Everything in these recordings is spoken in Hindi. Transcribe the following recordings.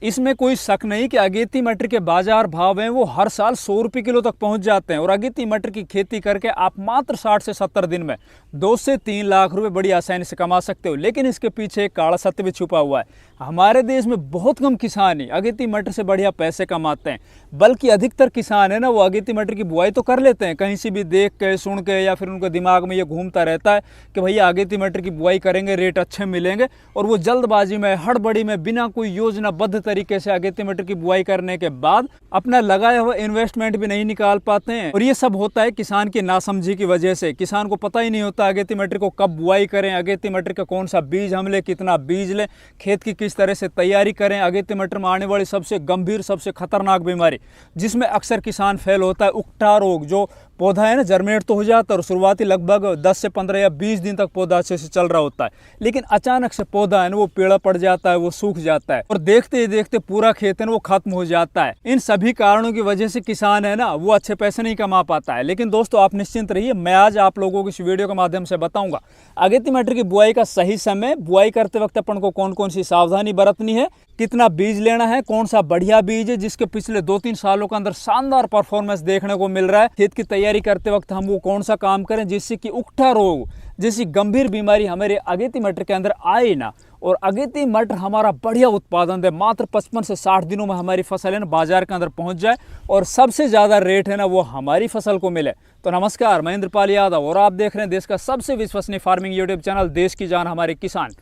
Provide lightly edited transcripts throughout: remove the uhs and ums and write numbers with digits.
इसमें कोई शक नहीं कि अगेती मटर के बाजार भाव हैं वो हर साल 100 रुपये किलो तक पहुंच जाते हैं। और अगेती मटर की खेती करके आप मात्र 60 से 70 दिन में 2 से 3 लाख रुपए बड़ी आसानी से कमा सकते हो। लेकिन इसके पीछे एक काला सत्य भी छुपा हुआ है। हमारे देश में बहुत कम किसान ही अगेती मटर से बढ़िया पैसे कमाते हैं, बल्कि अधिकतर किसान है ना वो अगेती मटर की बुआई तो कर लेते हैं, कहीं से भी देख के सुन के, या फिर उनके दिमाग में ये घूमता रहता है कि भैया अगेती मटर की बुआई करेंगे, रेट अच्छे मिलेंगे, और वो जल्दबाजी में, हड़बड़ी में, बिना कोई योजनाबद्ध तरीके से अगेती मटर की बुआई करने के बाद अपना लगाया हुआ इन्वेस्टमेंट भी नहीं निकाल पाते हैं। और ये सब होता है किसान की नासमझी की वजह से। किसान को पता ही नहीं होता अगेती मटर को कब बुआई करें, अगेती मटर का कौन सा बीज हम लें, कितना बीज लें, खेत की किस तरह से तैयारी करें। अगेती मटर में आने वाली सबसे गंभीर, सबसे खतरनाक बीमारी जिसमें अक्सर किसान फेल होता है, उकठा रोग। जो पौधा है ना जर्मिनेट तो हो जाता है और शुरुआती लगभग 10 से 15 या 20 दिन तक पौधा अच्छे से चल रहा होता है, लेकिन अचानक से पौधा है ना वो पीला पड़ जाता है, वो सूख जाता है और देखते ही देखते पूरा खेत है ना वो खत्म हो जाता है। इन सभी कारणों की वजह से किसान है ना वो अच्छे पैसे नहीं कमा पाता है। लेकिन दोस्तों आप निश्चिंत रहिए, मैं आज आप लोगों को इस वीडियो के माध्यम से बताऊंगा अगेती मटर की बुआई का सही समय, बुआई करते वक्त अपन को कौन कौन सी सावधानी बरतनी है, कितना बीज लेना है, कौन सा बढ़िया बीज है जिसके पिछले 2-3 सालों के अंदर शानदार परफॉर्मेंस देखने को मिल रहा है। खेत की तैयारी करते वक्त हम वो कौन सा काम करें जिससे कि उकठा रोग जैसी गंभीर बीमारी हमारे अगेती मटर के अंदर आए ना, और अगेती मटर हमारा बढ़िया उत्पादन दे, मात्र 55 से 60 दिनों में हमारी फसल है ना बाजार के अंदर पहुंच जाए और सबसे ज़्यादा रेट है ना वो हमारी फसल को मिले। तो नमस्कार, मैं इंद्रपाल यादव और आप देख रहे हैं देश का सबसे विश्वसनीय फार्मिंग यूट्यूब चैनल देश की जान हमारे किसान।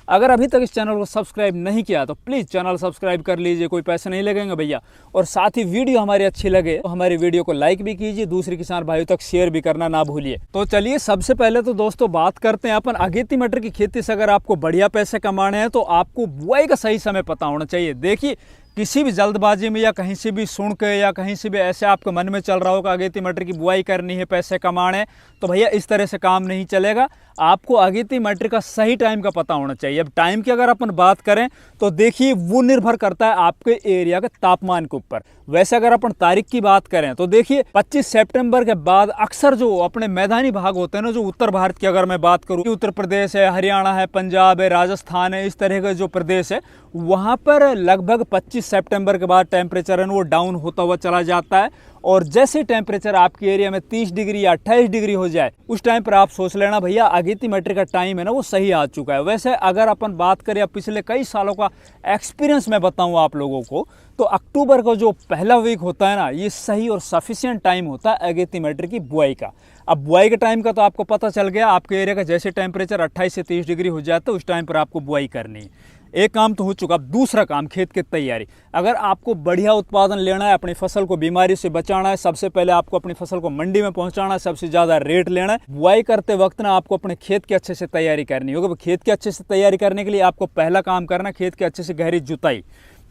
अगर अभी तक इस चैनल को सब्सक्राइब नहीं किया तो प्लीज़ चैनल सब्सक्राइब कर लीजिए, कोई पैसे नहीं लगेंगे भैया। और साथ ही वीडियो हमारी अच्छी लगे तो हमारी वीडियो को लाइक भी कीजिए, दूसरे किसान भाइयों तक शेयर भी करना ना भूलिए। तो चलिए सबसे पहले तो दोस्तों बात करते हैं अपन अगेती मटर की खेती से। अगर आपको बढ़िया पैसे कमाने हैं तो आपको बुआई का सही समय पता होना चाहिए। देखिए किसी भी जल्दबाजी में या कहीं से भी सुन के या कहीं से भी ऐसे आपके मन में चल रहा होगा अगेती मटर की बुआई करनी है, पैसे कमाने, तो भैया इस तरह से काम नहीं चलेगा। आपको अगेती मटर का सही टाइम का पता होना चाहिए। अब टाइम की अगर अपन बात करें तो देखिए वो निर्भर करता है आपके एरिया के तापमान के ऊपर। वैसे अगर अपन तारीख की बात करें तो देखिए 25 सितंबर के बाद अक्सर जो अपने मैदानी भाग होते हैं ना, जो उत्तर भारत की अगर मैं बात करूँ, उत्तर प्रदेश है, हरियाणा है, पंजाब है, राजस्थान है, इस तरह के जो प्रदेश है वहाँ पर लगभग 25 सितंबर के बाद टेम्परेचर है वो डाउन होता हुआ चला जाता है। और जैसे टेम्परेचर आपके एरिया में 30 डिग्री या 28 डिग्री हो जाए उस टाइम पर आप सोच लेना भैया अगेती मटर का टाइम है ना वो सही आ चुका है। वैसे अगर अपन बात करें पिछले कई सालों का एक्सपीरियंस मैं बताऊं आप लोगों को, तो अक्टूबर का जो पहला वीक होता है ना ये सही और सफिशिएंट टाइम होता है अगेती मटर की बुआई का। अब बुआई के टाइम का तो आपको पता चल गया, आपके एरिया का जैसे टेम्परेचर 28 से 30 डिग्री हो जाता है उस टाइम पर आपको बुआई करनी है। एक काम तो हो चुका। अब दूसरा काम खेत की तैयारी। अगर आपको बढ़िया उत्पादन लेना है, अपनी फसल को बीमारी से बचाना है, सबसे पहले आपको अपनी फसल को मंडी में पहुंचाना है, सबसे ज़्यादा रेट लेना है। बुआई करते वक्त ना आपको अपने खेत की अच्छे से तैयारी करनी होगी। खेत की अच्छे से तैयारी करने के लिए आपको पहला काम करना है खेत की अच्छे से गहरी जुताई।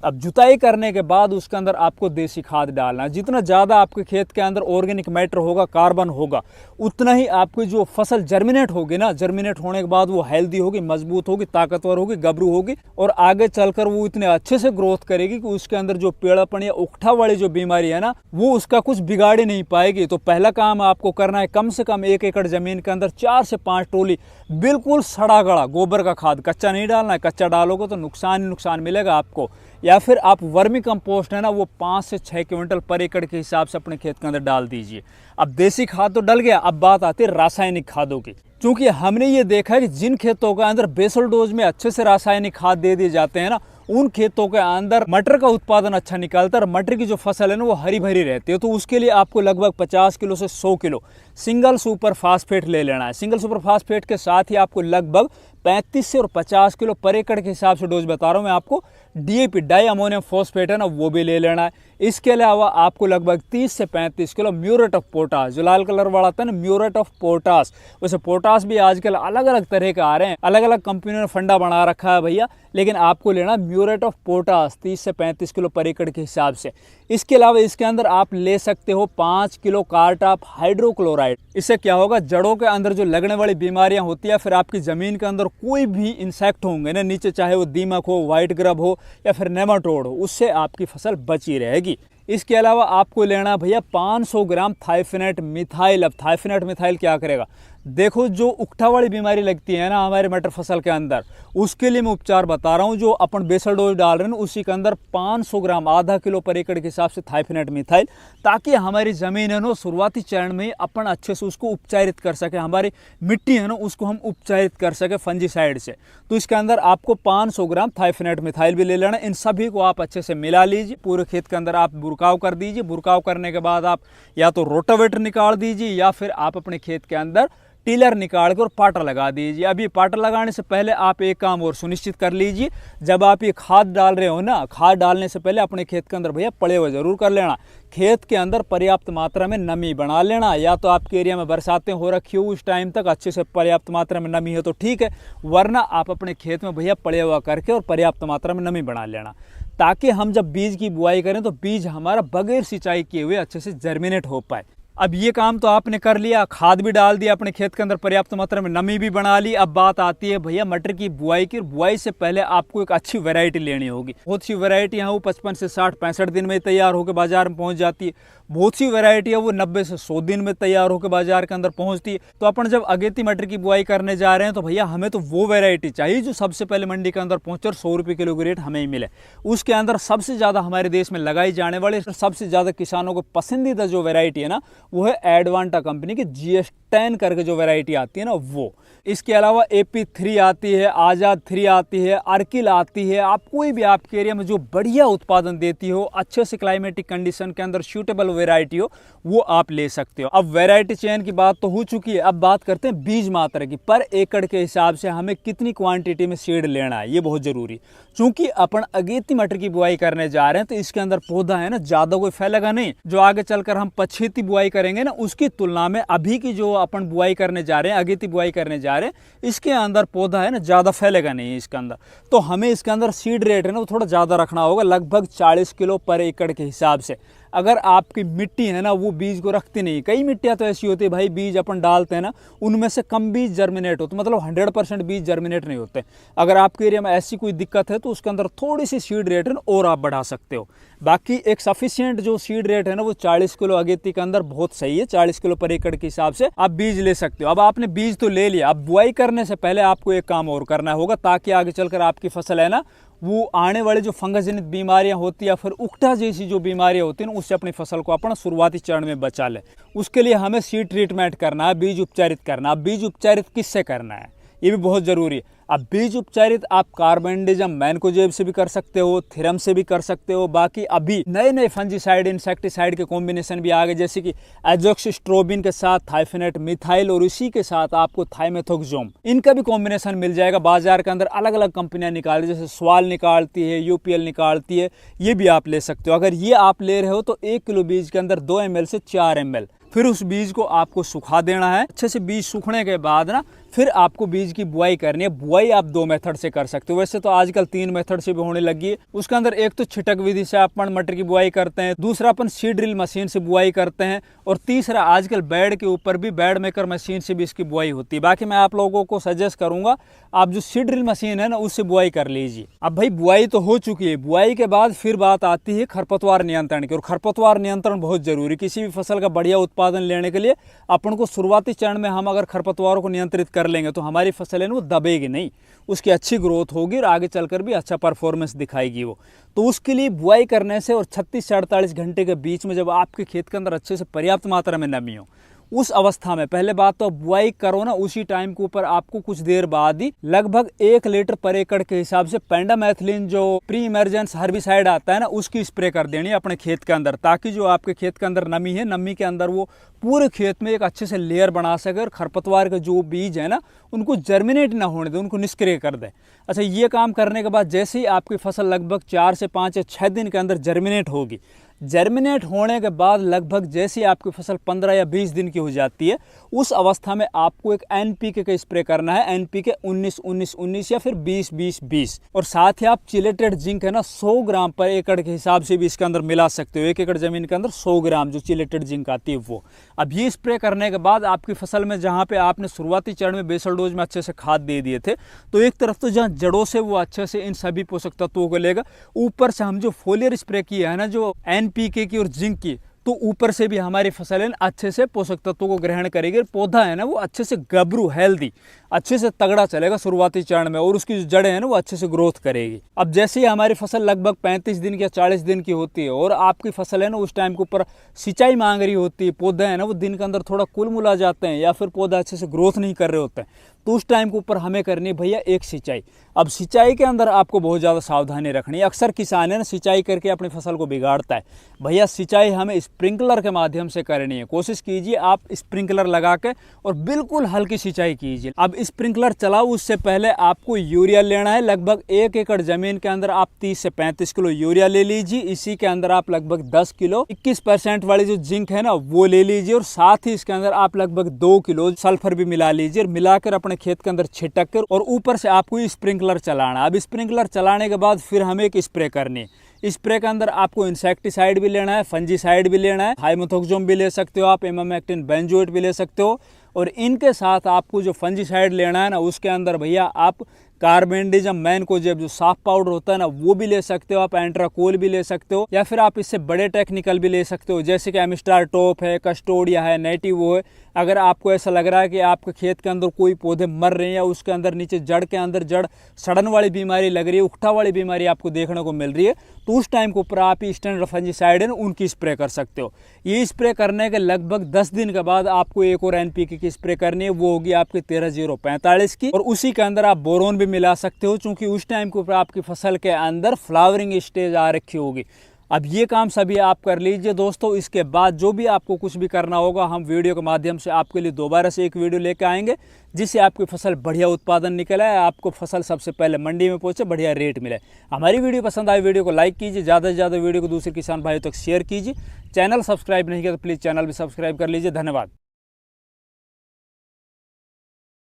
अब जुताई करने के बाद उसके अंदर आपको देसी खाद डालना है। जितना ज़्यादा आपके खेत के अंदर ऑर्गेनिक मैटर होगा, कार्बन होगा, उतना ही आपकी जो फसल जर्मिनेट होगी ना, जर्मिनेट होने के बाद वो हेल्दी होगी, मजबूत होगी, ताकतवर होगी, गबरू होगी और आगे चलकर वो इतने अच्छे से ग्रोथ करेगी कि उसके अंदर जो पेड़ापन या उकठा वाली जो बीमारी है ना वो उसका कुछ बिगाड़ ही नहीं पाएगी। तो पहला काम आपको करना है कम से कम 1 एकड़ जमीन के अंदर 4 से 5 टोली बिल्कुल सड़ा गड़ा गोबर का खाद। कच्चा नहीं डालना है, कच्चा डालोगे तो नुकसान ही नुकसान मिलेगा आपको। या फिर आप वर्मी कंपोस्ट है ना वो 5 से 6 क्विंटल पर एकड़ के हिसाब से अपने खेत के अंदर डाल दीजिए। अब देसी खाद तो डल गया, अब बात आती है रासायनिक खादों की। क्योंकि हमने ये देखा है कि जिन खेतों के अंदर बेसल डोज में अच्छे से रासायनिक खाद दे दिए जाते हैं ना उन खेतों के अंदर मटर का उत्पादन अच्छा निकलता है और मटर की जो फसल है ना वो हरी भरी रहती है। तो उसके लिए आपको लगभग 50 किलो से 100 किलो सिंगल सुपर फास्फेट ले लेना है। सिंगल सुपर फास्फेट के साथ ही आपको लगभग 35 से और 50 किलो पर एकड़ के हिसाब से डोज बता रहा हूँ मैं आपको, DAP डाई अमोनियम फॉस्फेट है ना वो भी ले लेना है। इसके अलावा आपको लगभग 30 से 35 किलो म्यूरेट ऑफ पोटास, जो लाल कलर वाला था ना म्यूरेट ऑफ पोटास। वैसे पोटास भी आजकल अलग अलग तरह के आ रहे हैं, अलग अलग कंपनियों ने फंडा बना रखा है भैया, लेकिन आपको लेना म्यूरेट ऑफ पोटास 30 से 35 किलो पर एकड़ के हिसाब से। इसके अलावा इसके अंदर आप ले सकते हो 5 किलो कार्टाप हाइड्रोक्लोराइड। इससे क्या होगा, जड़ों के अंदर जो लगने वाली बीमारियां होती है, फिर आपकी जमीन के अंदर कोई भी इंसेक्ट होंगे ना नीचे, चाहे वो दीमक हो, व्हाइट ग्रब हो या फिर नेमाटोड हो, उससे आपकी फसल बची रहेगी। इसके अलावा आपको लेना भैया 500 ग्राम थाइफेनेट मिथाइल। अब थाइफेनेट मिथाइल क्या करेगा, देखो जो उकठा वाली बीमारी लगती है ना हमारे मटर फसल के अंदर, उसके लिए मैं उपचार बता रहा हूँ। जो अपन बेसल डोज डाल रहे हैं उसी के अंदर 500 ग्राम आधा किलो पर एकड़ के हिसाब से थाइफेनेट मिथाइल, ताकि हमारी ज़मीन है ना शुरुआती चरण में अपन अच्छे से उसको उपचारित कर सके, हमारी मिट्टी है ना उसको हम उपचारित कर सके फंजीसाइड से। तो इसके अंदर आपको 500 ग्राम थाइफेनेट मिथाइल भी ले लेना। इन सभी को आप अच्छे से मिला लीजिए, पूरे खेत के अंदर आप बुरकाव कर दीजिए। बुरकाव करने के बाद आप या तो रोटावेटर निकाल दीजिए या फिर आप अपने खेत के अंदर टिलर निकाल कर और पाटा लगा दीजिए। अभी पाटा लगाने से पहले आप एक काम और सुनिश्चित कर लीजिए, जब आप ये खाद डाल रहे हो ना, खाद डालने से पहले अपने खेत के अंदर भैया पड़े हुए जरूर कर लेना। खेत के अंदर पर्याप्त मात्रा में नमी बना लेना, या तो आपके एरिया में बरसातें हो रखी हो उस टाइम तक अच्छे से पर्याप्त मात्रा में नमी है तो ठीक है, वरना आप अपने खेत में भैया पड़े हुआ करके और पर्याप्त मात्रा में नमी बना लेना, ताकि हम जब बीज की बुआई करें तो बीज हमारा बगैर सिंचाई किए हुए अच्छे से जर्मिनेट हो पाए। अब ये काम तो आपने कर लिया, खाद भी डाल दिया, अपने खेत के अंदर पर्याप्त मात्रा में नमी भी बना ली। अब बात आती है भैया मटर की बुआई की। बुआई से पहले आपको एक अच्छी वैरायटी लेनी होगी। बहुत सी वैरायटी है वो 55 से 60-65 दिन में तैयार होकर बाजार में पहुंच जाती है। बहुत सी वैरायटी है वो 90 से 100 दिन में तैयार होकर बाजार के अंदर पहुंचती है। तो अपन जब अगेती मटर की बुआई करने जा रहे हैं तो भैया हमें तो वो वैरायटी चाहिए जो सबसे पहले मंडी के अंदर पहुंचे और 100 रुपये किलो की रेट हमें ही मिले। उसके अंदर सबसे ज़्यादा हमारे देश में लगाई जाने वाली, सबसे ज़्यादा किसानों को पसंदीदा जो वैरायटी है ना, वो है एडवांटा कंपनी की GS10 करके जो वैरायटी आती है ना वो। इसके अलावा AP3 आती है, आज़ाद 3 आती है, अर्किल आती है। आप कोई भी आपके एरिया में जो बढ़िया उत्पादन देती हो, अच्छे से क्लाइमेटिक कंडीशन के अंदर सूटेबल वैरायटी हो, वो आप ले सकते हो। अब वैरायटी चयन की बात तो हो चुकी है, अब बात करते हैं बीज मात्रा की। पर एकड़ के हिसाब से हमें कितनी क्वांटिटी में सीड लेना है ये बहुत ज़रूरी। चूंकि अपन अगेती मटर की बुआई करने जा रहे हैं तो इसके अंदर पौधा है ना ज़्यादा कोई फैलेगा नहीं। जो आगे चलकर हम पछेती बुआई करेंगे ना, उसकी तुलना में अभी की जो अपन बुआई करने जा रहे हैं, अगेती बुआई करने जा रहे हैं, इसके अंदर पौधा है ना ज़्यादा फैलेगा नहीं इसके अंदर। तो हमें इसके अंदर सीड रेट है ना वो थोड़ा ज़्यादा रखना होगा, लगभग 40 किलो पर एकड़ के हिसाब से। अगर आपकी मिट्टी है ना वो बीज को रखती नहीं, कई मिट्टियाँ तो ऐसी होती है भाई बीज अपन डालते हैं ना उनमें से कम बीज जर्मिनेट होते, मतलब 100% बीज जर्मिनेट नहीं होते। अगर आपके एरिया में ऐसी कोई दिक्कत है तो उसके अंदर थोड़ी सी सीड रेट है ना और आप बढ़ा सकते हो। बाकी एक सफिशिएंट जो सीड रेट है ना वो 40 किलो अगेती के अंदर बहुत सही है। 40 किलो पर एकड़ के हिसाब से आप बीज ले सकते हो। अब आपने बीज तो ले लिया, अब बुआई करने से पहले आपको एक काम और करना होगा, ताकि आगे चलकर आपकी फसल है ना वो आने वाले जो फंगस जनित बीमारियां होती है या फिर उकठा जैसी जो बीमारियां होती हैं उससे अपनी फसल को अपना शुरुआती चरण में बचा ले। उसके लिए हमें सीड ट्रीटमेंट करना है, बीज उपचारित करना है। बीज उपचारित किससे करना है ये भी बहुत ज़रूरी है। अब बीज उपचारित आप कार्बेंडिजम मैनकोजेब से भी कर सकते हो, थिरम से भी कर सकते हो। बाकी अभी नए नए फंजीसाइड इंसेक्टिसाइड के कॉम्बिनेशन भी आ गए, जैसे कि एजोक्सिस्ट्रोबिन के साथ थाइफेनेट मिथाइल और इसी के साथ आपको थाइमेथोक्सोम, इनका भी कॉम्बिनेशन मिल जाएगा। बाजार के अंदर अलग अलग कंपनियां निकाल जैसे स्वाल निकालती है, UPL निकालती है, ये भी आप ले सकते हो। अगर ये आप ले रहे हो तो 1 किलो बीज के अंदर 2 ml से 4 ml। फिर उस बीज को आपको सुखा देना है। अच्छे से बीज सूखने के बाद ना फिर आपको बीज की बुआई करनी है। बुआई आप 2 मेथड से कर सकते हो, वैसे तो आजकल 3 मेथड से भी होने लगी है। उसके अंदर एक तो छिटक विधि से अपन मटर की बुआई करते हैं, दूसरा अपन सीड ड्रिल मशीन से बुआई करते हैं, और तीसरा आजकल बेड के ऊपर भी बेड मेकर मशीन से भी इसकी बुआई होती है। बाकी मैं आप लोगों को सजेस्ट करूंगा आप जो सीड ड्रिल मशीन है ना उससे बुआई कर लीजिए। अब भाई बुआई तो हो चुकी है, बुआई के बाद फिर बात आती है खरपतवार नियंत्रण की। और खरपतवार नियंत्रण बहुत जरूरी, किसी भी फसल का बढ़िया उत्पादन लेने के लिए अपन को शुरुआती चरण में हम अगर खरपतवारों को नियंत्रित कर लेंगे तो हमारी फसल है ना वो दबेगी नहीं, उसकी अच्छी ग्रोथ होगी और आगे चलकर भी अच्छा परफॉर्मेंस दिखाएगी वो। तो उसके लिए बुआई करने से और 36 से 48 घंटे के बीच में जब आपके खेत के अंदर अच्छे से पर्याप्त मात्रा में नमी हो, उस अवस्था में पहले बात तो बुआई करो ना, उसी टाइम के ऊपर आपको कुछ देर बाद ही लगभग 1 लीटर पर एकड़ के हिसाब से पेंडामेथिलिन जो प्री इमरजेंस हर्बिसाइड आता है ना उसकी स्प्रे कर देनी है अपने खेत के अंदर, ताकि जो आपके खेत के अंदर नमी है, नमी के अंदर वो पूरे खेत में एक अच्छे से लेयर बना सके और खरपतवार के जो बीज है ना उनको जर्मिनेट ना होने दे, उनको निष्क्रिय कर दे। अच्छा, ये काम करने के बाद जैसे ही आपकी फसल लगभग 4 से 5 या 6 दिन के अंदर जर्मिनेट होगी, जर्मिनेट होने के बाद लगभग जैसे आपकी फसल 15 या 20 दिन की हो जाती है, उस अवस्था में आपको एक NPK का स्प्रे करना है। NPK 19-19-19 या फिर 20-20-20, और साथ ही आप चिलेटेड जिंक है ना 100 ग्राम पर एकड़ के हिसाब से भी इसके अंदर मिला सकते हो। 1 एकड़ जमीन के अंदर 100 ग्राम जो चिलेटेड जिंक आती है वो। अब ये स्प्रे करने के बाद आपकी फसल में जहाँ पे आपने शुरुआती चरण में बेसल डोज में अच्छे से खाद दे दिए थे, तो एक तरफ तो जहाँ जड़ों से वो अच्छे से इन सभी पोषक तत्वों को लेगा, ऊपर से हम जो फोलियर स्प्रे किया है ना, जो NPK की और जिंक की, तो ऊपर से भी हमारी फसल है ना अच्छे से पोषक तत्वों को ग्रहण करेगी। पौधा है ना वो अच्छे से गबरू हेल्दी अच्छे से तगड़ा चलेगा शुरुआती चरण में, और उसकी जो जड़ें हैं ना वो अच्छे से ग्रोथ करेगी। अब जैसे ही हमारी फसल लगभग 35 दिन की या 40 दिन की होती है और आपकी फसल है ना उस टाइम के ऊपर सिंचाई मांग रही होती है, पौधे है ना वो दिन के अंदर थोड़ा कुलमुला जाते हैं या फिर पौधा अच्छे से ग्रोथ नहीं कर रहे होते हैं, तो उस टाइम के ऊपर हमें करनी है भैया एक सिंचाई। अब सिंचाई के अंदर आपको बहुत ज़्यादा सावधानी रखनी है। अक्सर किसान है ना सिंचाई करके अपनी फसल को बिगाड़ता है। भैया सिंचाई हमें स्प्रिंकलर के माध्यम से करनी है। कोशिश कीजिए आप स्प्रिंकलर लगा के और बिल्कुल हल्की सिंचाई कीजिए। अब स्प्रिंकलर चलाओ उससे पहले आपको यूरिया लेना है। लगभग 1 एकड़ जमीन के अंदर आप 30 से 35 किलो यूरिया ले लीजिए। इसी के अंदर आप लगभग 10 किलो 21% वाली जो जिंक है ना वो ले लीजिए, और साथ ही इसके अंदर आप लगभग 2 किलो सल्फर भी मिला लीजिए, और मिलाकर अपने खेत के अंदर छिटक कर और ऊपर से आपको स्प्रिंकलर चलाना। अब स्प्रिंकलर चलाने के बाद फिर हमें एक स्प्रे करनी है। स्प्रे के अंदर आपको इंसेक्टिसाइड भी लेना है, फंजीसाइड भी लेना है, हाइमेथोक्सोम भी ले सकते हो आप, इमामेक्टिन बेंजोएट भी ले सकते हो, और इनके साथ आपको जो फंजीसाइड लेना है ना उसके अंदर भैया आप कार्बेंडिजम मैनकोजेब जो साफ पाउडर होता है ना वो भी ले सकते हो आप, एंट्राकोल भी ले सकते हो, या फिर आप इससे बड़े टेक्निकल भी ले सकते हो जैसे कि एमिस्टार टॉप है, कस्टोडिया है, नेटिवो है। अगर आपको ऐसा लग रहा है कि आपके खेत के अंदर कोई पौधे मर रहे हैं या उसके अंदर नीचे जड़ के अंदर जड़ सड़न वाली बीमारी लग रही है, उकठा वाली बीमारी आपको देखने को मिल रही है, तो उस टाइम के ऊपर आप स्टैंडर्ड फंजीसाइड है ना उनकी स्प्रे कर सकते हो। ये स्प्रे करने के लगभग 10 दिन के बाद आपको एक और NPK की स्प्रे करनी है, वो होगी आपकी 13-0-45 की, और उसी के अंदर आप बोरोन भी मिला सकते हो क्योंकि उस टाइम के ऊपर आपकी फसल के अंदर फ्लावरिंग स्टेज आ रखी होगी। अब ये काम सभी आप कर लीजिए दोस्तों। इसके बाद जो भी आपको कुछ भी करना होगा हम वीडियो के माध्यम से आपके लिए दोबारा से एक वीडियो लेकर आएंगे जिससे आपकी फसल बढ़िया उत्पादन निकल आए, आपको फसल सबसे पहले मंडी में पहुंचे, बढ़िया रेट मिले। हमारी वीडियो पसंद आए वीडियो को लाइक कीजिए, ज़्यादा से ज़्यादा वीडियो को दूसरे किसान भाइयों तक शेयर कीजिए। चैनल सब्सक्राइब नहीं किया तो प्लीज़ चैनल भी सब्सक्राइब कर लीजिए। धन्यवाद।